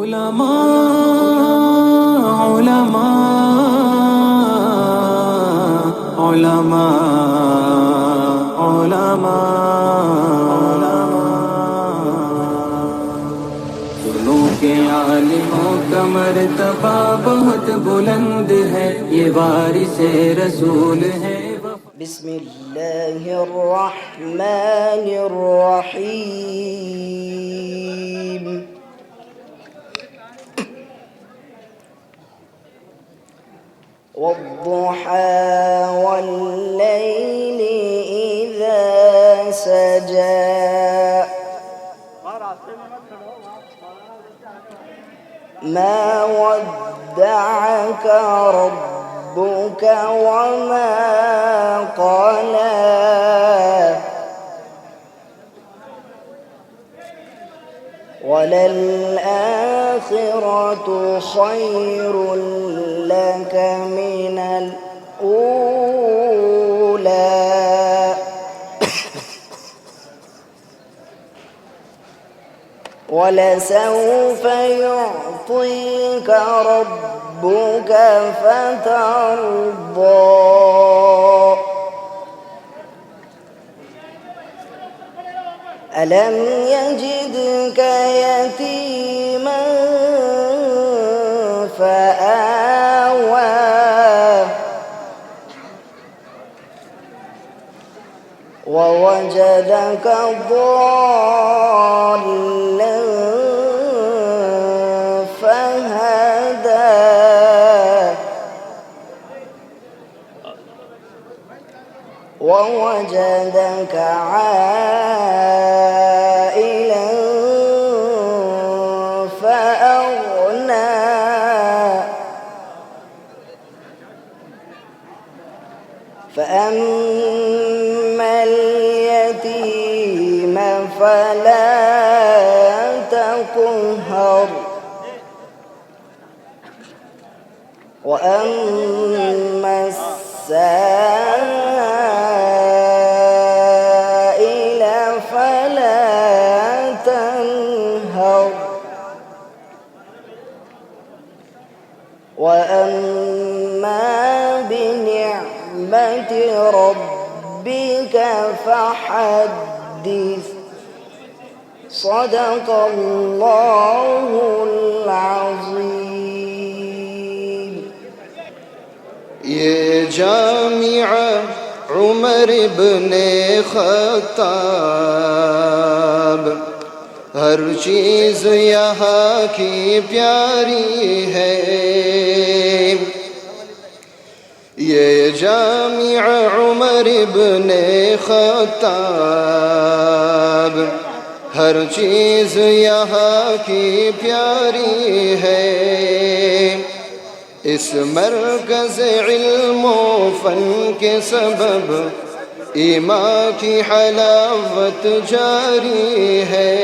فنوں کے عالموں کا مرتبہ بہت بلند ہے، یہ وارث رسول ہے۔ بسم اللہ الرحمن الرحیم۔ والضحى والليل إذا سجى ما ودعك ربك وما قلى وللآخرة خير لك من الأولى ولسوف يعطيك ربك فترضى ألم يجدك يتيما فآوى ووجدك ضالا فهدى ووجدك عائلا فأغنى فأما اليتيم فلا تقهر وأما السائل فلا تنهر وأما بنعمة ربك فحدث صدق الله العظيم۔ یہ جامعہ عمر ابن خطاب، ہر چیز یہاں کی پیاری ہے۔ یہ جامعہ عمر ابن خطاب، ہر چیز یہاں کی پیاری ہے۔ اس مرکز علم و فن کے سبب ایمان کی حلاوت جاری ہے۔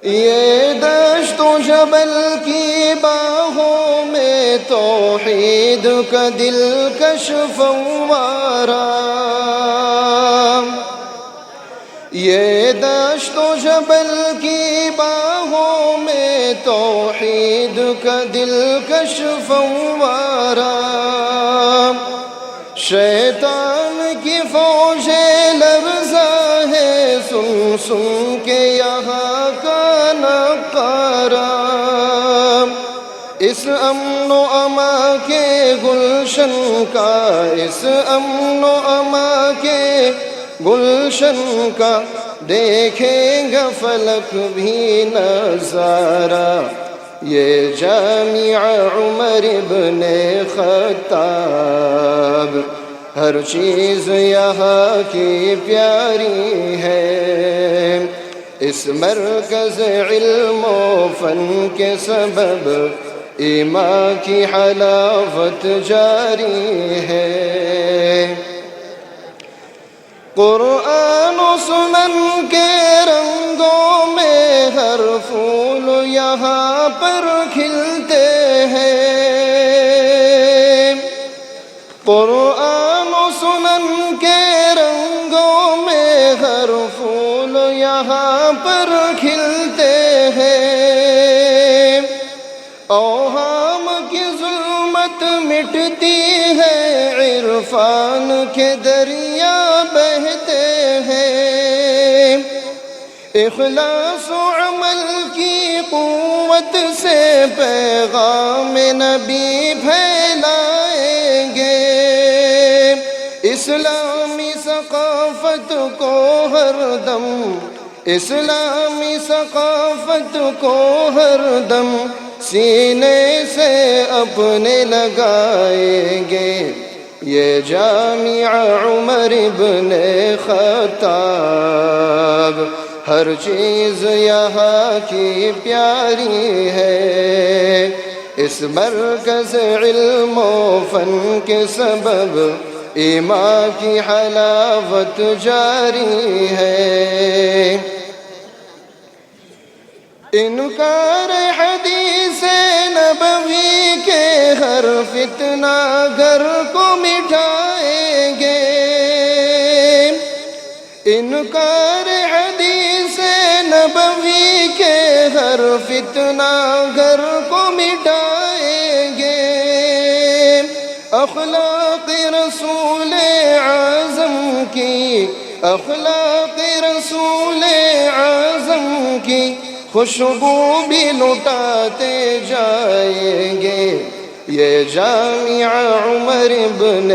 یہ دشت و جبل کی باہوں میں توحید کا دلکش فوارہ، یہ دشت و جبل کی باہوں میں توحید کا دلکش فوارہ، شیطان کی فوجیں لرزہ ہے سن سن کے یہاں کا نقارہ۔ اس امن و اما کے گلشن کا، اس امن و اما کے گلشن کا دیکھیں گا فلک بھی نظارہ۔ یہ جامعہ عمر ابن خطاب، ہر چیز یہاں کی پیاری ہے۔ اس مرکز علم و فن کے سبب ایمان کی حلاوت جاری ہے۔ قرآن و سنن کے رنگوں میں ہر پھول یہاں پر کھلتے ہیں۔ قرآن و سنن کے رنگوں میں ہر پھول یہاں پر کھلتے عرفان کے دریا بہتے ہیں، اخلاص و عمل کی قوت سے پیغام نبی پھیلائیں گے، اسلامی ثقافت کو ہر دم، اسلامی ثقافت کو ہر دم سینے سے اپنے لگائیں گے، یہ جامعہ عمر ابن خطاب، ہر چیز یہاں کی پیاری ہے، اس مرکز علم و فن کے سبب ایمان کی حلاوت جاری ہے، انکار حدیث نبوی کے ہر فتنہ گھر کو مٹھائیں گے، انکار حدیث نبوی کے ہر فتنہ گھر کو مٹائیں گے، اخلاق رسول اعظم کی، اخلاق رسول اعظم کی خوشبو بھی لٹاتے جائیں گے، یہ جامعہ عمر ابن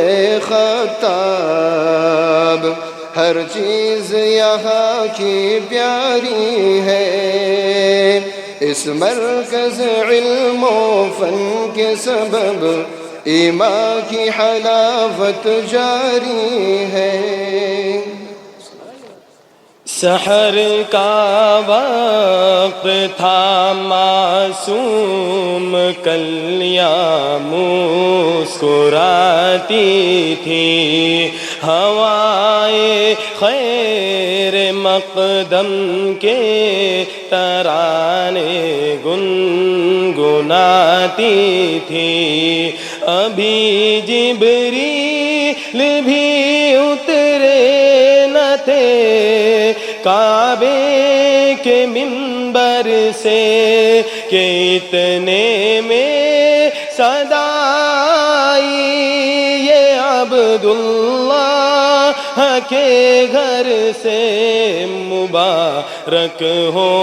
خطاب، ہر چیز یہاں کی پیاری ہے، اس مرکز علم و فن کے سبب ایمان کی حلاوت جاری ہے۔ سحر کا وقت تھا معصوم کلیاں مسکراتی تھی، ہوائے خیر مقدم کے ترانے گنگناتی تھی، ابھی جبریل بھی اترے نہ تھے کعبے کے منبر سے کہ اتنے میں صدا آئی، یہ عبداللہ کے گھر سے مبارک ہو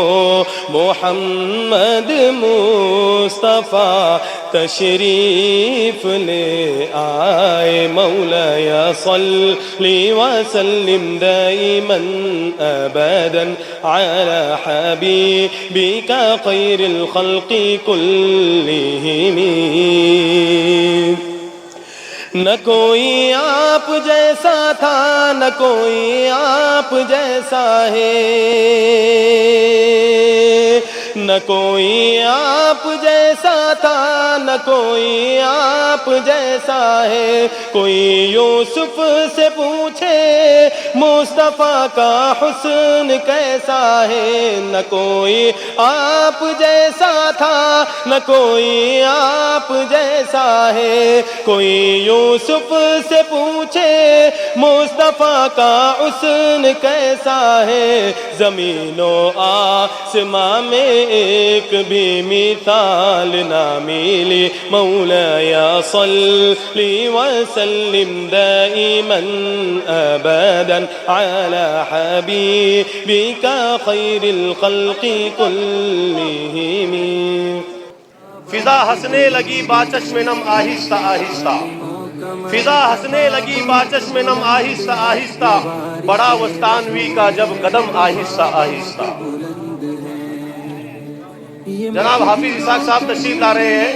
محمد مصطفیٰ تشریف لے آئے، مولاي صلی وسلم دائما ابدا على حبیبک خیر الخلق کلہم، نہ کوئی آپ جیسا تھا نہ کوئی آپ جیسا ہے، نہ کوئی آپ جیسا تھا نہ کوئی آپ جیسا ہے، کوئی یوسف سے پوچھے مصطفیٰ کا حسن کیسا ہے، نہ کوئی آپ جیسا تھا نہ کوئی آپ جیسا ہے، کوئی یوسف سے پوچھے مصطفیٰ کا حسن کیسا ہے، زمین و آسمان میں ایک بھی مثال نہ ملی، مولاي صلی وسلم دائما ابدا على حبیبک خیر الخلق کلہم۔ فضا ہنسنے لگی باچشم نم آہستہ آہستہ، فضا ہنسنے لگی باچشم نم آہستہ آہستہ، بڑا وستانوی کا جب قدم آہستہ آہستہ۔ جناب حافظ اسحاق صاحب تشریف لا رہے ہیں،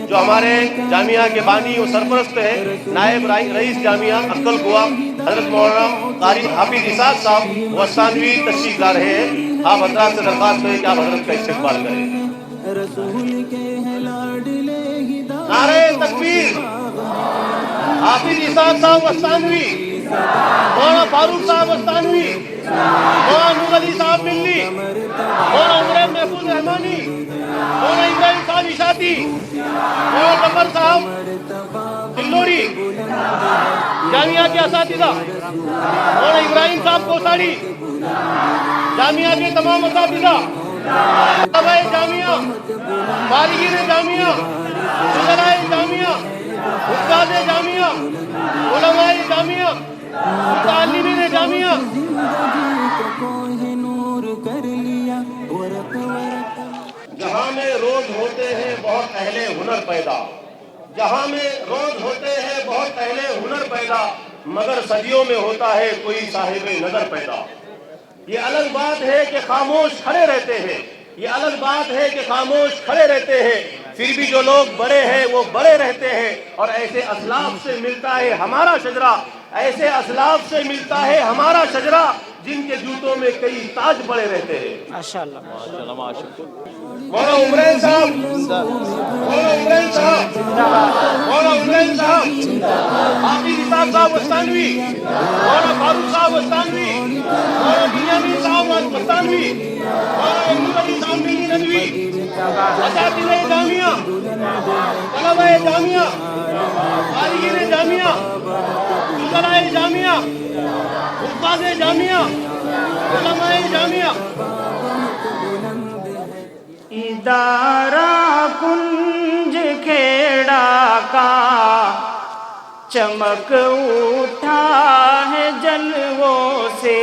جو ہمارے جامعہ کے بانی و سرپرست ہیں، نائب رئیس جامعہ عقل گوا حضرت مولانا قاری حافظ اسحاق صاحب وستانوی تشریف لا رہے ہیں۔ آپ حضرات سے درخواست ہے کہ آپ حضرت کا استقبال کریں۔ نعرہ تکبیر، حافظ اسحاق صاحب وستانوی، مولانا فاروق صاحب وستانوی، مولانا نور علی صاحب ملی، مولانا عمر محفوظ رحمانی، مولانا ابراہیم صاحب اشاتی، مولانا ظفر صاحب دلوری، جامعہ کے اساتذہ، مولانا ابراہیم صاحب کوساڑی، جامعہ کے تمام اساتذہ، طلباء جامعہ، فارغین جامعہ، وزرائے جامعہ، حفاظ جامعہ، علماء جامعہ، متعلمین جامعہ، جہاں میں روز ہوتے ہیں بہت اہل ہنر پیدا، جہاں میں روز ہوتے ہیں بہت اہل ہنر پیدا، مگر صدیوں میں ہوتا ہے کوئی صاحب نظر پیدا۔ یہ الگ بات ہے کہ خاموش کھڑے رہتے ہیں، یہ الگ بات ہے کہ خاموش کھڑے رہتے ہیں، پھر بھی جو لوگ بڑے ہیں وہ بڑے رہتے ہیں، اور ایسے اسلاف سے ملتا ہے ہمارا شجرہ، ایسے اسلاف سے ملتا ہے ہمارا شجرہ، جن کے جوتوں میں کئی تاج پڑے رہتے ہیں۔ مولانا عمرین صاحب، مولانا عمرین صاحب، مولانا عمرین صاحب، حافظ اسحاق صاحب وستانوی، مولانا فاروق صاحب وستانوی، مولانا بنیامین صاحب وستانوی، مولانا نور علی صاحب ملی ندوی، اساتذہ جامعہ، طلبہ جامعہ، خارجین جامعہ، وزراء جامعہ، حفاظ جامعہ، علماء جامعہ۔ ادارہ کنج کھیڑا کا چمک اٹھا ہے جلووں سے،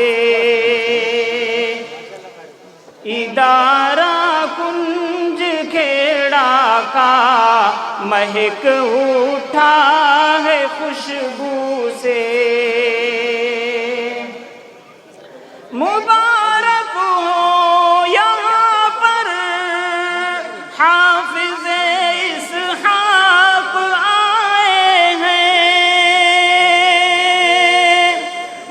ادارہ کنج کھیڑا کا مہک اٹھا ہے خوشبو سے، مبارک ہو یہاں پر حافظ اسحاق آئے ہیں،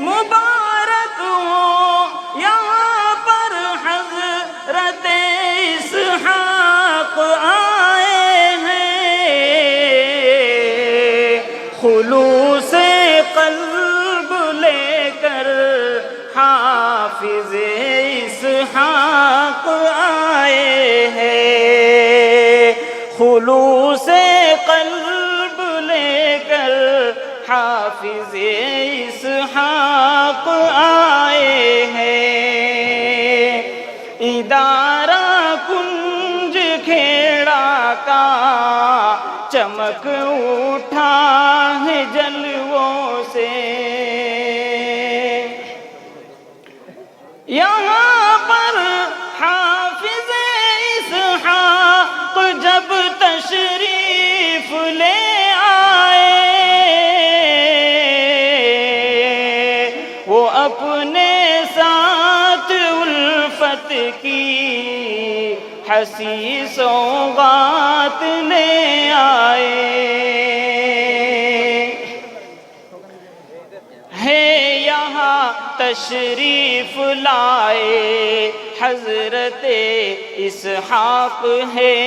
مبارک ہو یہاں پر حضرت اسحاق آئے ہیں، خلوص قلب لے کر حافظ اسحاق آئے ہیں، خلوص قلب لے کر حافظ اسحاق آئے ہیں، ادارہ کنج کھیڑا کا چمک اٹھا ہے جلووں سے، یہاں پر حافظ اسحاق جب تشریف لے آئے، وہ اپنے ساتھ الفت کی حسی سوغات لے آئے، ہے یہاں تشریف لائے حضرت اسحاق ہے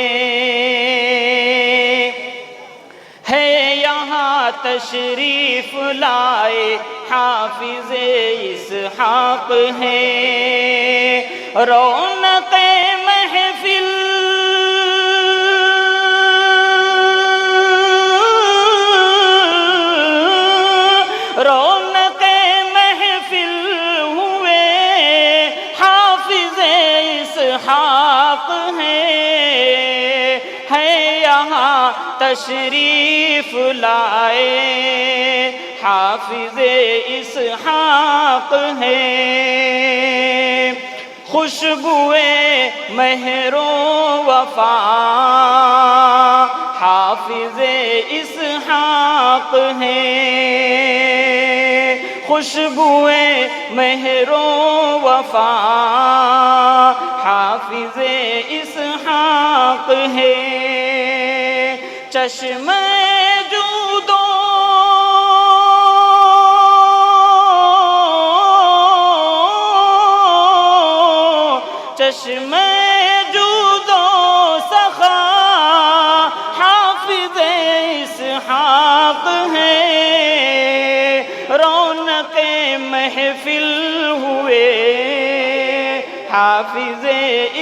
یہاں تشریف لائے حافظ اسحاق ہے، رونق محفل رونق محفل ہوئے حافظ اسحاق ہے یہاں تشریف لائے حافظ اسحاق ہے، خوشبوئے مہر و وفا حافظ اسحاق ہے، خوشبوئے مہر و وفا حافظ اسحاق ہے، چشمہ جود چشمہ جود و سخا حافظ اسحاق ہے، رونق محفل ہوئے حافظ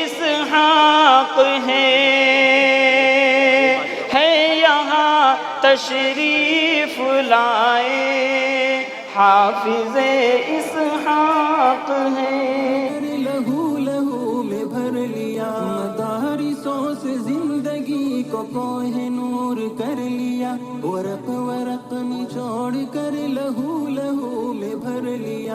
اسحاق ہے یہاں تشریف لائے حافظ اسحاق لہو لہو میں بھر لیا مدارسوں سے زندگی کو کوہ نور کر لیا، ورق